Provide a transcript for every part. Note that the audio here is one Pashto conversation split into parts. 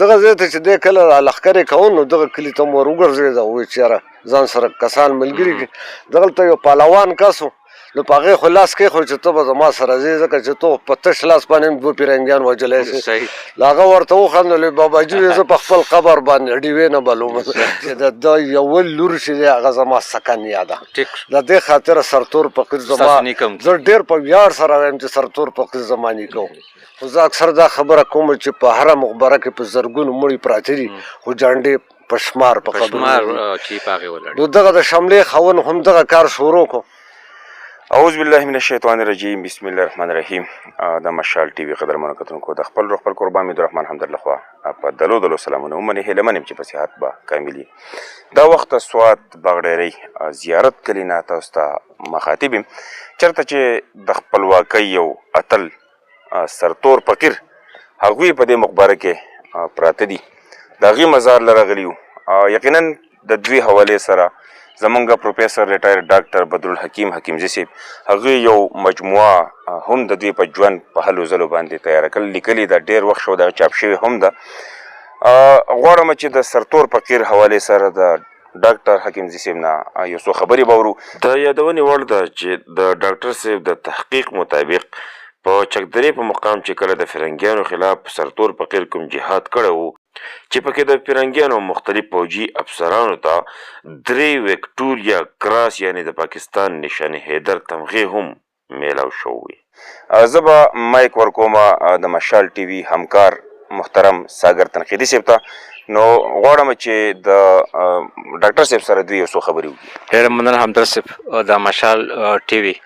دغه ځای ته چې دی کله لښکرې کوو نو دغه کلي ته مو ور وګرځېده ووایي چې یاره ځان سره کسان ملګري کړي. دغلته یو پهلوان کس و نو په هغې خو لاس کېښود چې ته به زما سره ځې ځکه چې ته په تش لاس باندې هم دوه پیرنګیان وژلی شې. نو هغه ورته وخندل باباجي وایي زه په خپل قبر باندې ډیوې نه بلوم چې د ده یوه لور چې دی هغه زما سکن یاده. د دې خاطره سرتور فقیر زما زه ډېر په ویاړ سره وایم چې سرتور فقیر زما نیکه و. خو زه اکثر دا خبره کوم چې په هره مقبره کې په زرګونو مړي پراته دي خو جانډې په شمار په قبرونو. نو دغه د شملې خاون هم دغه کار شروع کړو. اعوذ بالله من الشیطان الرجیم بسم الله الرحمن الرحیم. د مشال ټي وي قدرمنو کتونکو د خپل روح خپل قربان میدالرحمن حمدالله خوا په دلو سلامونه ومنې هیله من یم چې په صحت به کامل دا وخت سوات باغډیرۍ زیارت کلي نه تاسو ته مخاطب یم چېرته چې د خپلواکۍ یو اتل سرتور فقیر هغوی په دې مقبره کې پراته دي د هغې مزار له راغلي یو. یقینا د دوی حوالې سره زمونږ پروفیسر ریټایر ډاکټر بدرالحکیم حکیمزي صاحب هغوی یو مجموعه هم د دوی په ژوند په هلو ځلو باندې تیاره کړل لیکلي ده ډېر وخت شو دغه چاپ شوې هم ده. غواړم چې د سرتور فقیر حوالې سره د ډاکټر حکیمزي صاحب نه یو څو خبرې به ورو. د یادونې وړ ده چې د ډاکټر صاحب د تحقیق مطابق په چکدرې په مقام چې کله د فرنګیانو خلاف سرتور فقیر کوم جهاد کړی و چې پکې د فرنګیانو مختلف پوځي افسرانو ته 3 وکټوریا کراس یعنې د پاکستان نشان حیدر تمغې هم میلاو شوی. زه به مایک ورکوم د مشال ټي وي همکار محترم ساګر تنقیدي صاحب ته. نو غواړم چې د ډاکټر صاحب سره دوی یو څو خبرې وکړي. ډېره مننه همدرد صاحب د مشال ټي وي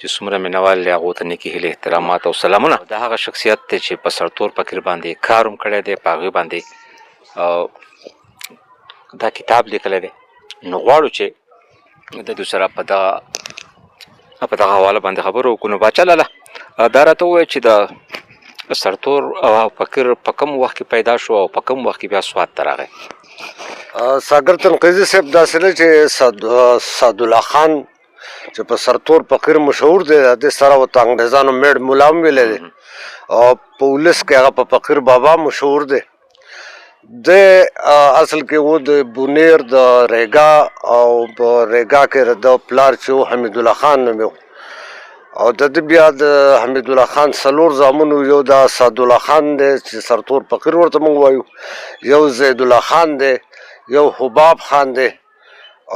چې څومره مینوال دی هغو ته نیکې هیلې احترامات او سلامونه. دا هغه شخصیت دی چې په سرتور فقیر باندې کار هم کړی دی په هغې باندې دا کتاب لیکلی دی. نو غواړو چې د دوی سره په دغه حواله باندې خبرې وکړو. نو باچا لاله دا راته ووایه چې د سرتور فقیر په کوم وخت کې پیدا شو او په کوم وخت کې بیا سوات ته راغی. ساګر تنقیدي صاحب داسې دی چې سعدالله خان چې په سرتور فقیر مشهور دی د دې سره ورته انګریزانو میډ ملا هم ویلی دی او په ولس کې هغه په فقیر بابا مشهور دی. د اصل کې و د بونیر د ریګا او په ریګا کې د پلار چې و حمیدالله خان نوم و او د ده بیا د حمیدالله خان 4 زامن یو د سعدالله خان دی چې سرتور فقیر ورته موږ وایو، یو زیدالله خان دی، یو حباب خان دی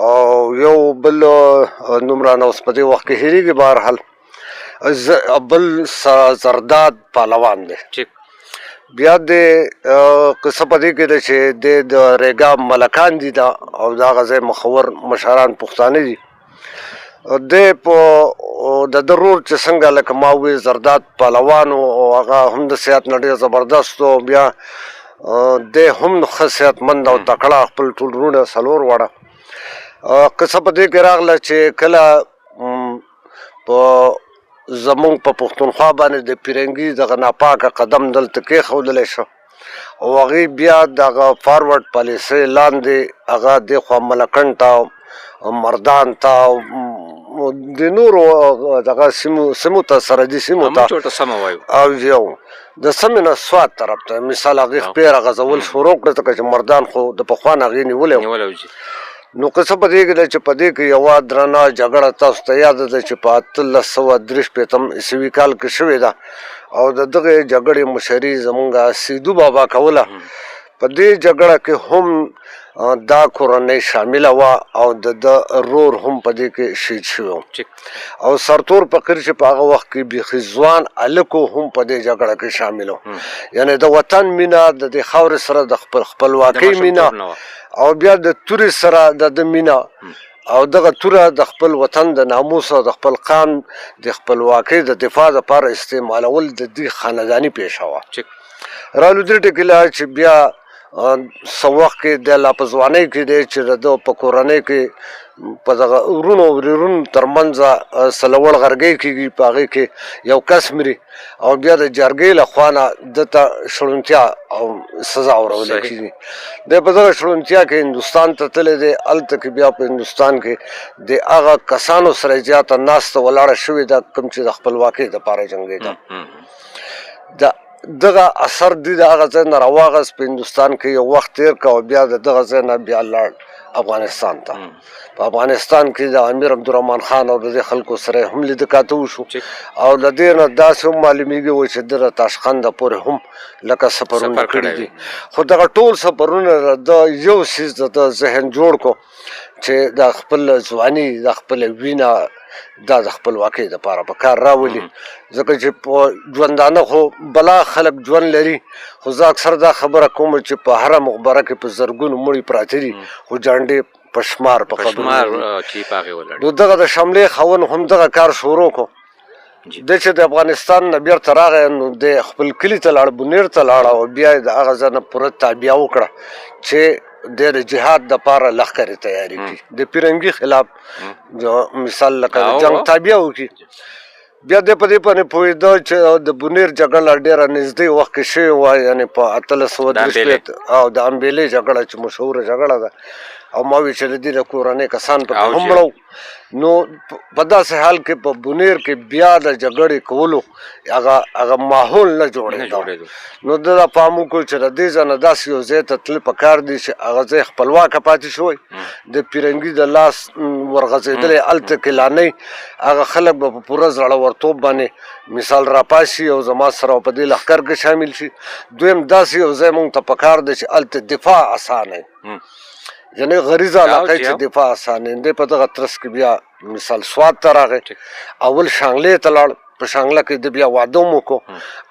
او یو بل نوم رانه اوس په دې وخت کې هېرېږي بهرحال بل زرداد پهلوان دی. بیا د قصه په دې کې ده چې د ریګا ملکان دي دا او د هغه ځای مخور مشران پښتانه دي. دی په د ده رور چې څنګه لکه ما وویل زرداد پهلوان او هغه هم د صحت نه ډېر زبردست و. بیا دی هم ښه صحتمند او تکړه خپل ټول وروڼه 4 واړه. قصه په دې کې راغله چې کله په زمونږ په پښتونخوا باندې د پیرنګي دغه ناپاکه قدم دلته کېښودلی شو او هغې بیا دغه فارورډ پالیسۍ لاندې هغه دې خوا ملکنډ ته مردان ته د نورو دغه سیمو ته سرحدي سیمو ته او یو د سمې نه سوات طرف ته مثال هغې خپېره غځول شروع کړه ځکه چې مردان خو د پخوا نه هغې نیولی و. نو قصه په دې کې ده چې په دې کې یوه درنه جګړه تاسو ته یاده ده چې په 1863 عیسوي کال کې شوې ده او د دغې جګړې مشري زمونږ سیدو بابا کوله. په دې جګړه کې هم دا کورنۍ شامله وه او د ده رور هم په دې کې شهید شوی و او سرتور فقیر چې په هغه وخت کې بیخي ځوان هلک هم په دې جګړه کې شامل و. یعنې د وطن مینه د دې خاورې سره د خپلواکۍ مینه او بیا د تورې سره د مینه او دغه توره د خپل وطن د ناموس او د خپل قام د خپلواکۍ د دفاع لپاره استعمالول د دې خانداني پیشه وه. رالو دې ټکي لا چې بیا څه وخت کې د لا په ځوانۍ کې دی چې د ده په کورنۍ کې په دغه ورونو ورېرونو ترمنځ سلوړ غرګۍ کېږي په هغې کې یو کس مري او بیا د جرګۍ له خوا نه ده ته شړونتیا او سزا ورولی کېږي. دی په دغه شړونتیا کې هندوستان ته تللی دی. هلته کې بیا په هندوستان کې د هغه کسانو سره زیاته ناسته ولاړه شوې ده کوم چې د خپلواکۍ دپاره جنګېده. د دغه اثر دی د هغه ځای نه راواغست په هندوستان کې یو وخت تېر کړ او بیا د دغه ځای نه بیا لاړ افغانستان ته. په افغانستان کې د امیر عبدالرحمن خان او د دې خلکو سره هم لیده کاته وشو او له دې نه داسې هم معلومیږي و چې ده د تاشقنده پورې هم لکه سفرونه کړي دي. خو دغه ټول سفرونه د یو څیز د ذهن جوړ کو چې د خپل ځواني د خپل وینه دا د خپلواکۍ دپاره په کار راولي. ځکه چې په ژوندانه خو بلا خلک ژوند لري، خو زه اکثر دا خبره کوم چې په هره مقبره کې په زرګونو مړي پراته دي خو جانډې په شمار په قبرونو. نو دغه د شملې خاون هم دغه کار شروع کو. د چې د افغانستان نه بیرته راغی نو د خپل کلي ته لاړ، بونیر ته لاړ او بیا یې د هغه ځای نه پوره تابعه وکړه چې د جهاد دپاره لښکرې تیارې کړي، د پیرنګي خلاف مثال لکه د جنګ تابعه وکړي. بیا د په دې باندې پوهېده چې د بونیر جګړه ډېره نږدې وخت کې شوې وه، یعنې په 1830 او د امبېلې جګړه چې مشهوره جګړه ده او ما وی چې د دې د کورنۍ کسان پکې هم مړه. نو په داسې حال کې په بونیر کې بیا د جګړې کولو هغه ماحول نه جوړېده. نو ده دا پام وکړو چې د دې ځای نه داسې یو ځای ته تلل پکار دي چې هغه ځای خپلواکه پاتې شوی، د پیرنګي د لاس ورغځېدلی هلته کې لا نه هغه خلک به په پوره زړورتوب باندې مثال راپاشي او زما سره په دې لښکر کې شامل شي. دویم داسې یو ځای موږ ته پکار دی چې هلته دفاع اسانه یعنی غریزه علاقه چې دفاع اسانه دی. په دغه ترڅ کې بیا مثال سوات ته راغی، اول شانګلې ته لاړ، په شانګله کې د بیا واده مو کو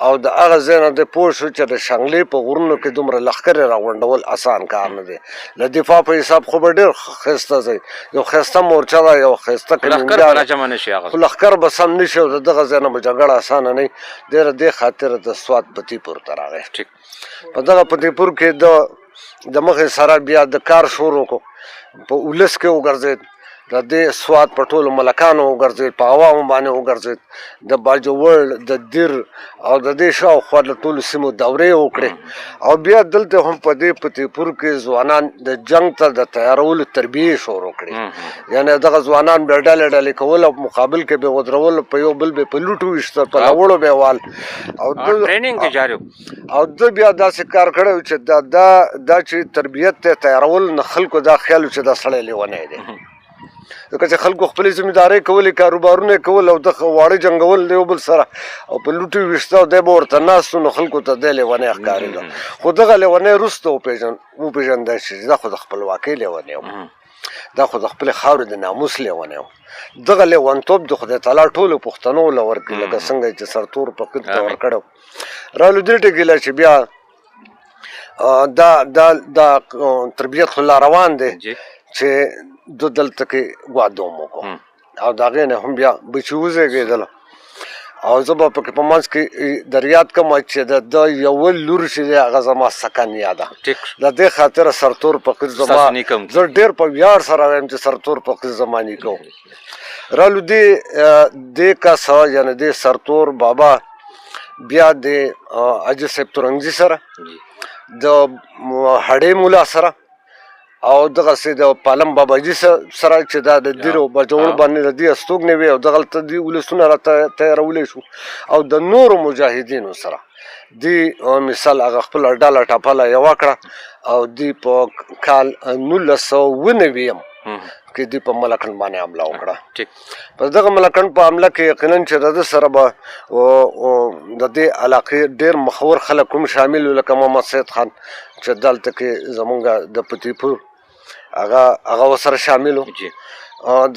او د هغه ځای نه د پوه شو چې د شانګلې په غرونو کې دومره لښکرې راغونډول اسان کار نه دی. له دفاع په حساب خو به ډېر ښایسته ځای، یو ښایسته مورچه ده، یو ښایسته کلینګار، خو لښکر به سم نه شي او د دغه ځای نه به جګړه اسانه نه وي. ډېره دې خاطر د سوات پتیپور ته راغی. په دغه پتیپور کې د مخې سره بیا د کار شروع کو، په ولس کې وګرځېد، د دې سوات په ټولو ملکانو وګرځېد، په عوامو باندې وګرځېد، د باجوړ، د دیر او د دې شاوخوا د ټولو سیمو دورې وکړې. او بیا دلته هم په دې پتیپور کې ځوانان د جنګ ته د تیارولو تربیې شروع کړې. یعنې دغه ځوانان به ډلې ډلې کول او مقابل کې به ودرول، په یو بل به په لوټو ویشته، په لاوړو به وال او ده بیا داسې کار کړی چې دا چې تربیت ته تیارول نه خلکو دا خیال چې دا سړی لیونی دی. ځکه چې خلکو خپلې ذمېدارۍ کولې، کاروبارونه یې کول او د واړه جنګول د یو بل سره او په لوټو ویشته او دی به ورته ناست نو خلکو ته دی لیونی ښکارېده. خو دغه لیونی وروسته وپېژندی چې دا خو د خپلواکۍ لیونی و، دا خو د خپلې خاورې د ناموس لیونی و. دغه لیونتوب د خدای تعالی ټولو پښتنو له ورکړي، لکه څنګه چې سرتور فقیر ته ورکړی. رالو دې ټکي له چې بیا دا تربیت خو لا روان دی چې دو دلته کې واده مو کو او د هغې نه هم بیا بچي وزېږېدله او زه به پکې په منځ کې در یاد کړم چې د یوه لور چې دی هغه زما سکنیا ده. د دې خاطره سرتور فقیر زما، زه ډېر په ویاړ سره وایم چې سرتور فقیر زما نیکه و. رالو دې کس یعنې دې سرتور بابا بیا د حاجي صاحب ترنګزي سره، د هډې مولا سره او دغسې د پالم باباجي سره چې دا د دیرو بجوړ باندې د دې استوګنې وې او دغلته دې ولسونه را تیارولی شو او د نورو مجاهدینو سره دې مثال هغه خپله ډله ټپله یوه کړه او دې په کال 1990 کې دې په ملکنډ باندې حمله وکړه. په دغه ملکنډ په حمله کې یقینا چې د ده سره به د دې علاقې ډېر مخور خلک هم شامل وو، لکه محمد سید خان چې دلته کې زمونږ د پتیپور هغه ورسره شامل وو.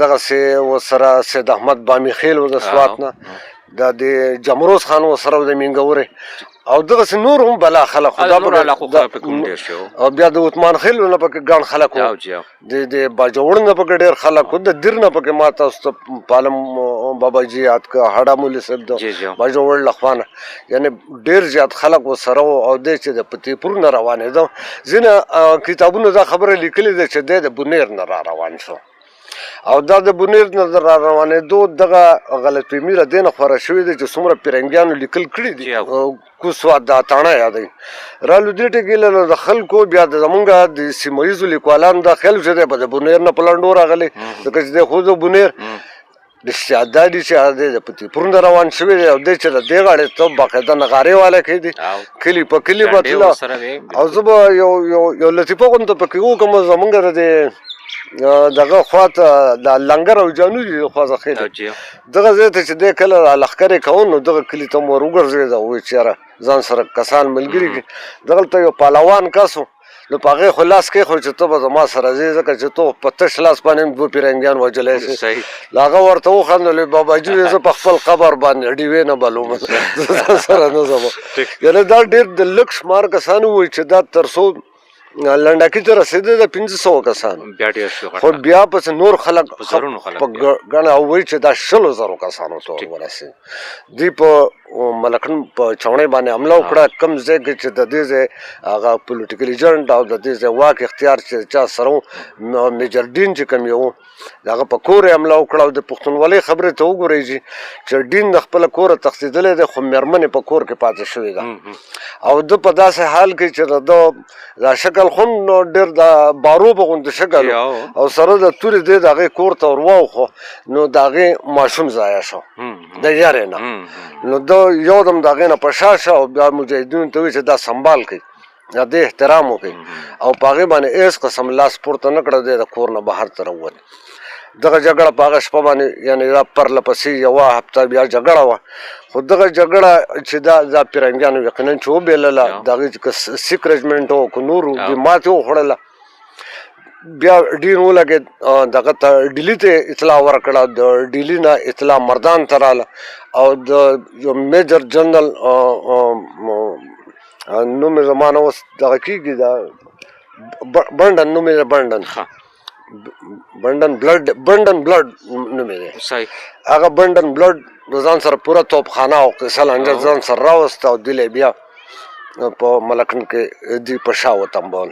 دغسې ورسره سید احمد بامی خیل و د سوات نه، د جمروز خان ورسره و د مینګورې او دغسې نور هم بلا خلک خو او بیا د عثمان خیل نه پکې ګڼ خلک وو، د باجوړ نه پکې ډېر خلک وو، د دیر نه پکې ما تاسو ته پالم باباجي یاد کړه، هډه مولي صاحب د باجوړ له خوا نه، یعنې ډېر زیات خلک ورسره وو او دی چې د پتیپور نه روانېده. ځینې کتابونو دا خبره لیکلې ده چې دی د بونیر نه را روان شو او دا د بونیر نه را روانېدو دغه غلطفهمي له دې نه خوره شوې ده چې څومره پیرنګیانو لیکل کړي دي کوسوات دا تاڼه یادوي. رالو دې ټکي له د خلکو بیا د زمونږ د سیمه ییزو لیکوالانو دا خیال چې دی به د بونیر نه په لنډو راغلی، ځکه چې دی خو د بونیر رښتیا دا دي چې هغه د پتیپور روان شوی دی او دی چې د دې غاړې ته باقاعده نغارې والا کېدي کلي په کلي به تله او زه به یو لطیفه غونته پکې وکړم زمونږ د دغه خواته د لنګر او جانوري خوا ځخېده دغه ځای ته چې دی کله لښکرې کوو نو دغه کلي ته مو ور وګرځېده ووایي چې یاره ځان سره کسان ملګري کړي دغلته یو پهلوان کس و نو په هغې خو لاس کېښود چې ته به زما سره ځې ځکه چې ته په تش لاس باندې هم دوه پیرنګیان وژلی شې نو هغه ورته وخندل باباجي وایي زه په خپل قبر باندې ډیوې نه بلوم زه ځان سره نه ځم یعنې دا ډېر د لږ شمار کسان ووایي چې دا تر څو لنډکي ته رسېدی د 500 کسانو خو بیا پسې نور خلک په ګڼه او وایي چې دا 100,000 کسانو ته ورسېد دوی په ملکن په چوڼۍ باندې حمله وکړه کوم ځای کې چې د دې ځای هغه پولیټیکل ایجنټ او د دې ځای واک اختیار چې چا سره و میجر ډین چې کوم یو د هغه په کور یې حمله وکړه او د پښتونولۍ خبرې ته وګورئ چې ډین د خپله کوره تښتېدلی دی خو مېرمن یې په کور کې پاتې شوې ده او ده په داسې حال کې چې د ده دا شکل خو ډېر د باروبه غوندې شکل او سره د تورې دی د هغې کور ته ور واوښو نو د هغې ماشوم ضایع شو د یارې نه نو ده یو دم د هغې نه په شا شه او بیا مجاهدینو ته وایي چې دا سنبال کړي د دې احترام وکړي او په هغې باندې هېڅ قسم لاس پورته نه کړه دی د کور نه بهر ته راووت دغه جګړه په هغه شپه باندې یعنې دا پرله پسې یوه هفته بیا جګړه وه خو دغه جګړه چې دا پیرنګیانو یقینا چې وبېلله د هغې چې که سیک رجمنټ و که نور دوی ماتې وخوړله بیا ډین ولګېد دغه ته ډیلي ته اطلاع ورکړه د ډیلي نه اطلاع مردان ته راله او د یو میجر جنرال نوم یې زما نه اوس دغه کېږي دا بنډن نوم یې بنډن بلډ نوم یې دی هغه بنډن بلډ د ځان سره پوره توپخانه او قصه لانجه ځان سره راوسته او دوی بیا په ملکن کې دوی په شا وتمبول